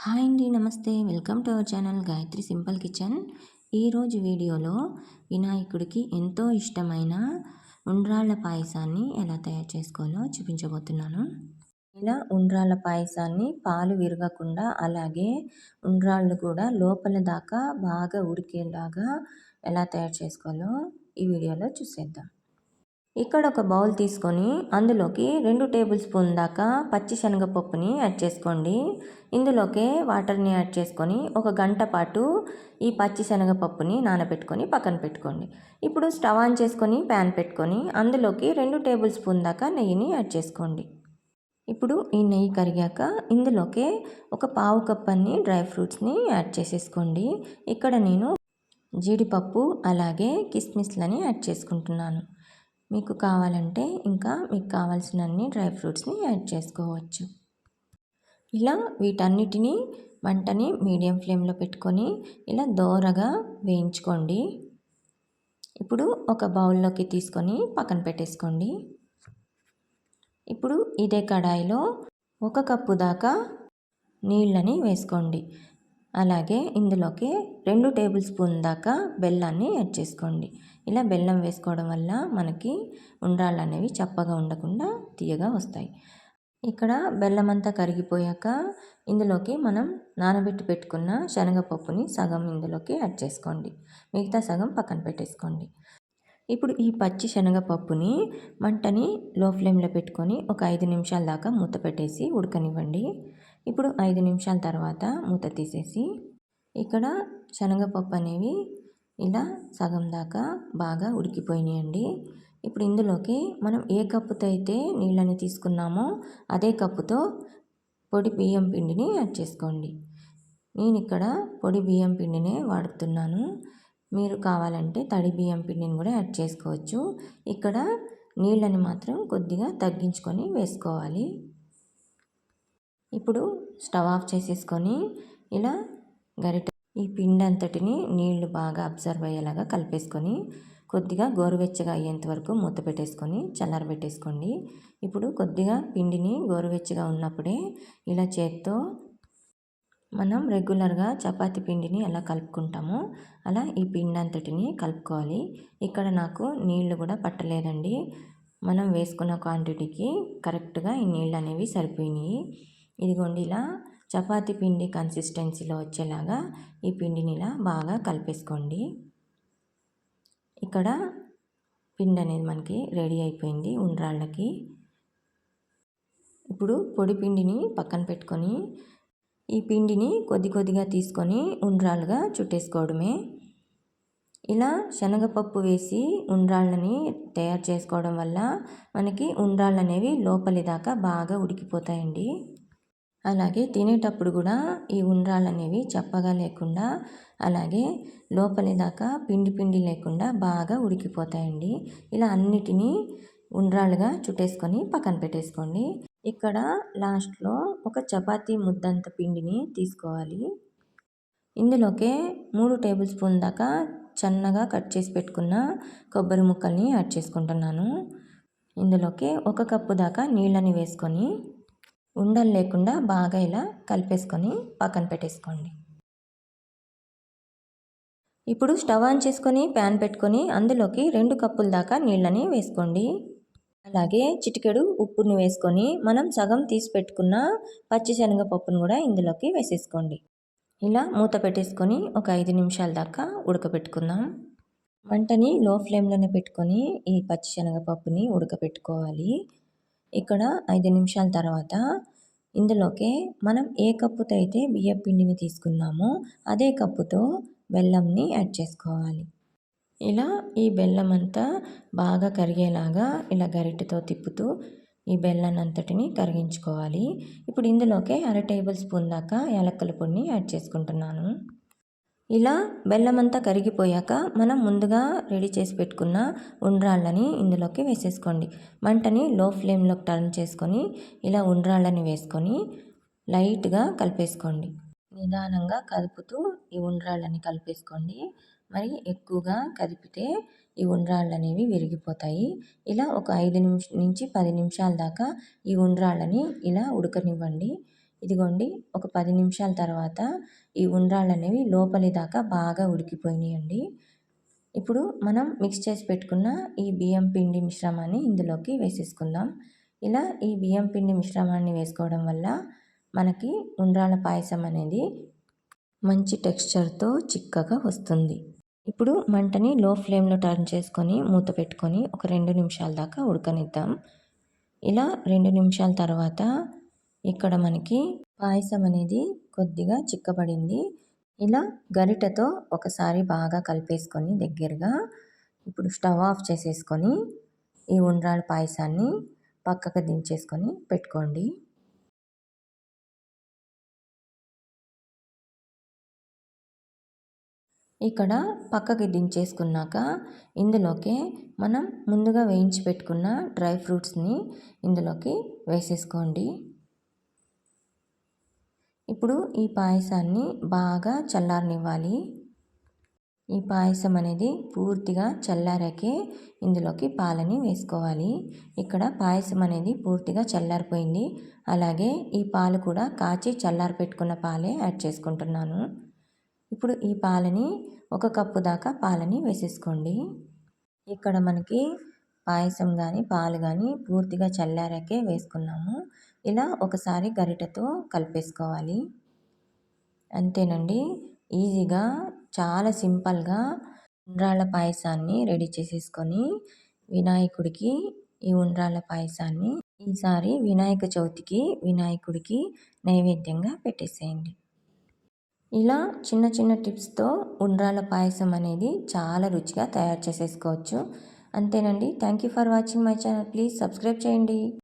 Hi అండి. నమస్తే. Welcome to our channel Gayatri simple kitchen. ఈరోజు వీడియోలో వినాయకుడికి ఎంతో ఇష్టమైన ఉండ్రాళ్ళ పాయసాన్ని ఎలా తయారు చేసుకోవాలో చూపించబోతున్నాను. ఇలా ఉండ్రాళ్ళ పాయసాన్ని పాలు విరగకుండా అలాగే ఉండ్రాళ్ళు కూడా లోపల దాకా బాగా ఉడికేలాగా ఎలా తయారు చేసుకోవాలో ఈ వీడియోలో చూసేద్దాం. ఇక్కడ ఒక బౌల్ తీసుకొని అందులోకి 2 టేబుల్ స్పూన్ దాకా పచ్చి శనగపప్పుని యాడ్ చేసుకోండి. ఇందులోకే వాటర్ని యాడ్ చేసుకొని ఒక గంట పాటు ఈ పచ్చి శనగపప్పుని నానబెట్టుకొని పక్కన పెట్టుకోండి. ఇప్పుడు స్టవ్ ఆన్ చేసుకొని ప్యాన్ పెట్టుకొని అందులోకి 2 టేబుల్ స్పూన్ దాకా నెయ్యిని యాడ్ చేసుకోండి. ఇప్పుడు ఈ నెయ్యి కరిగాక ఇందులోకే ఒక పావు కప్ అన్ని డ్రై ఫ్రూట్స్ని యాడ్ చేసేసుకోండి. ఇక్కడ నేను జీడిపప్పు అలాగే కిస్మిస్లని యాడ్ చేసుకుంటున్నాను. మీకు కావాలంటే ఇంకా మీకు కావాల్సినన్ని డ్రై ఫ్రూట్స్ని యాడ్ చేసుకోవచ్చు. ఇలా వీటన్నిటినీ మంటని మీడియం ఫ్లేమ్లో పెట్టుకొని ఇలా దోరగా వేయించుకోండి. ఇప్పుడు ఒక బౌల్లోకి తీసుకొని పక్కన పెట్టేసుకోండి. ఇప్పుడు ఇదే కడాయిలో 1 కప్పు దాకా నీళ్ళని వేసుకోండి. అలాగే ఇందులోకి 2 టేబుల్ స్పూన్ దాకా బెల్లాన్ని యాడ్ చేసుకోండి. ఇలా బెల్లం వేసుకోవడం వల్ల మనకి ఉండ్రాళ్ళు అనేవి చప్పగా ఉండకుండా తీయగా వస్తాయి. ఇక్కడ బెల్లం అంతా కరిగిపోయాక ఇందులోకి మనం నానబెట్టి పెట్టుకున్న శనగపప్పుని సగం ఇందులోకి యాడ్ చేసుకోండి. మిగతా సగం పక్కన పెట్టేసుకోండి. ఇప్పుడు ఈ పచ్చి శనగపప్పుని మంటని లో ఫ్లేమ్లో పెట్టుకొని ఒక 5 నిమిషాల దాకా మూత పెట్టేసి ఉడకనివ్వండి. ఇప్పుడు 5 నిమిషాల తర్వాత మూత తీసేసి ఇక్కడ శనగపప్పు అనేవి ఇలా సగం దాకా బాగా ఉడికిపోయినాయండి. ఇప్పుడు ఇందులోకి మనం ఏ కప్పుతో అయితే నీళ్ళని తీసుకున్నామో అదే కప్పుతో పొడి బియ్యం పిండిని యాడ్ చేసుకోండి. నేను ఇక్కడ పొడి బియ్యం పిండినే వాడుతున్నాను. మీరు కావాలంటే తడి బియ్యం పిండిని కూడా యాడ్ చేసుకోవచ్చు. ఇక్కడ నీళ్ళని మాత్రం కొద్దిగా తగ్గించుకొని వేసుకోవాలి. ఇప్పుడు స్టవ్ ఆఫ్ చేసేసుకొని ఇలా గరిటె ఈ పిండి అంతటిని నీళ్లు బాగా అబ్జర్వ్ అయ్యేలాగా కలిపేసుకొని కొద్దిగా గోరువెచ్చగా అయ్యేంత వరకు మూత పెట్టేసుకొని చల్లారబెట్టేసుకోండి. ఇప్పుడు కొద్దిగా పిండిని గోరువెచ్చగా ఉన్నప్పుడే ఇలా చేత్తో మనం రెగ్యులర్గా చపాతీ పిండిని ఎలా కలుపుకుంటామో అలా ఈ పిండి అంతటిని కలుపుకోవాలి. ఇక్కడ నాకు నీళ్లు కూడా పట్టలేదండి. మనం వేసుకున్న క్వాంటిటీకి కరెక్ట్గా ఈ నీళ్ళు అనేవి సరిపోయినాయి. ఇదిగోండి ఇలా చపాతీ పిండి కన్సిస్టెన్సీలో వచ్చేలాగా ఈ పిండిని ఇలా బాగా కలిపేసుకోండి. ఇక్కడ పిండి అనేది మనకి రెడీ అయిపోయింది ఉండ్రాళ్ళకి. ఇప్పుడు పొడి పిండిని పక్కన పెట్టుకొని ఈ పిండిని కొద్ది కొద్దిగా తీసుకొని ఉండ్రాళ్ళుగా చుట్టేసుకోవడమే. ఇలా శనగపప్పు వేసి ఉండ్రాళ్ళని తయారు చేసుకోవడం వల్ల మనకి ఉండ్రాళ్ళు అనేవి లోపలి దాకా బాగా ఉడికిపోతాయండి. అలాగే తినేటప్పుడు కూడా ఈ ఉండ్రాళ్ళు అనేవి చప్పగా లేకుండా అలాగే లోపలి దాకా పిండి పిండి లేకుండా బాగా ఉడికిపోతాయండి. ఇలా అన్నిటినీ ఉండ్రాళ్ళుగా చుట్టేసుకొని పక్కన పెట్టేసుకోండి. ఇక్కడ లాస్ట్లో ఒక చపాతీ ముద్దంత పిండిని తీసుకోవాలి. ఇందులోకే 3 టేబుల్ స్పూన్ దాకా సన్నగా కట్ చేసి పెట్టుకున్న కొబ్బరి ముక్కల్ని యాడ్ చేసుకుంటున్నాను. ఇందులోకి 1 కప్పు దాకా నీళ్ళని వేసుకొని ఉండలు లేకుండా బాగా ఇలా కలిపేసుకొని పక్కన పెట్టేసుకోండి. ఇప్పుడు స్టవ్ ఆన్ చేసుకొని ప్యాన్ పెట్టుకొని అందులోకి 2 కప్పుల దాకా నీళ్ళని వేసుకోండి. అలాగే చిటికెడు ఉప్పుని వేసుకొని మనం సగం తీసి పెట్టుకున్న పచ్చి శనగపప్పును కూడా ఇందులోకి వేసేసుకోండి. ఇలా మూత పెట్టేసుకొని ఒక 5 నిమిషాల దాకా ఉడకబెట్టుకుందాం. మంటని లో ఫ్లేమ్లోనే పెట్టుకొని ఈ పచ్చి శనగపప్పుని ఉడకబెట్టుకోవాలి. ఇక్కడ 5 నిమిషాల తర్వాత ఇందులోకి మనం ఏ కప్పుతో అయితే బియ్యం పిండిని తీసుకున్నామో అదే కప్పుతో బెల్లంని యాడ్ చేసుకోవాలి. ఇలా ఈ బెల్లం అంతా బాగా కరిగేలాగా ఇలా గరిటెతో తిప్పుతూ ఈ బెల్లం అంతటిని కరిగించుకోవాలి. ఇప్పుడు ఇందులోకి 1/2 టేబుల్ స్పూన్ దాకా యాలక్కల పొడిని యాడ్ చేసుకుంటున్నాను. ఇలా బెల్లం అంతా కరిగిపోయాక మనం ముందుగా రెడీ చేసి పెట్టుకున్న ఉండ్రాళ్ళని ఇందులోకి వేసేసుకోండి. మంటని లో ఫ్లేమ్లోకి టర్న్ చేసుకొని ఇలా ఉండ్రాళ్ళని వేసుకొని లైట్గా కలిపేసుకోండి. నిదానంగా కదుపుతూ ఈ ఉండ్రాళ్ళని కలిపేసుకోండి. మరి ఎక్కువగా కదిపితే ఈ ఉండ్రాళ్ళు అనేవి విరిగిపోతాయి. ఇలా ఒక 5 నుంచి 10 నిమిషాల దాకా ఈ ఉండ్రాళ్ళని ఇలా ఉడకనివ్వండి. ఇదిగోండి ఒక 10 నిమిషాల తర్వాత ఈ ఉండ్రాళ్ళు అనేవి లోపలి దాకా బాగా ఉడికిపోయినాయండి. ఇప్పుడు మనం మిక్స్ చేసి పెట్టుకున్న ఈ బియ్యం పిండి మిశ్రమాన్ని ఇందులోకి వేసేసుకుందాం. ఇలా ఈ బియ్యం పిండి మిశ్రమాన్ని వేసుకోవడం వల్ల మనకి ఉండ్రాళ్ళ పాయసం అనేది మంచి టెక్స్చర్తో చిక్కగా వస్తుంది. ఇప్పుడు మంటని లో ఫ్లేమ్లో టర్న్ చేసుకొని మూత పెట్టుకొని ఒక 2 నిమిషాల దాకా ఉడకనిద్దాం. ఇలా 2 నిమిషాల తర్వాత ఇక్కడ మనకి పాయసం అనేది కొద్దిగా చిక్కబడింది. ఇలా గరిటెతో ఒకసారి బాగా కలిపేసుకొని దగ్గరగా ఇప్పుడు స్టవ్ ఆఫ్ చేసేసుకొని ఈ ఉండ్రాళ్ళ పాయసాన్ని పక్కకు దించేసుకొని పెట్టుకోండి. ఇక్కడ పక్కకి దించేసుకున్నాక ఇందులోకి మనం ముందుగా వేయించి పెట్టుకున్న డ్రై ఫ్రూట్స్ని ఇందులోకి వేసేసుకోండి. ఇప్పుడు ఈ పాయసాన్ని బాగా చల్లారనివ్వాలి. ఈ పాయసం అనేది పూర్తిగా చల్లారాకే ఇందులోకి పాలని వేసుకోవాలి. ఇక్కడ పాయసం అనేది పూర్తిగా చల్లారిపోయింది. అలాగే ఈ పాలు కూడా కాచి చల్లారి పెట్టుకున్న పాలే యాడ్ చేసుకుంటున్నాను. ఇప్పుడు ఈ పాలని 1 కప్పు దాకా పాలని వేసేసుకోండి. ఇక్కడ మనకి పాయసం కానీ పాలు కానీ పూర్తిగా చల్లారాకే వేసుకున్నాము. ఇలా ఒకసారి గరిటెతో కలిపేసుకోవాలి. అంతేనండి, ఈజీగా చాలా సింపుల్గా ఉండ్రాళ్ళ పాయసాన్ని రెడీ చేసేసుకొని వినాయకుడికి ఈ ఉండ్రాళ్ళ పాయసాన్ని ఈసారి వినాయక చవితికి వినాయకుడికి నైవేద్యంగా పెట్టేసేయండి. ఇలా చిన్న చిన్న టిప్స్తో ఉండ్రాళ్ళ పాయసం అనేది చాలా రుచిగా తయారు చేసేసుకోవచ్చు. అంతేనండి. Thank you for watching my channel. Please subscribe చేయండి.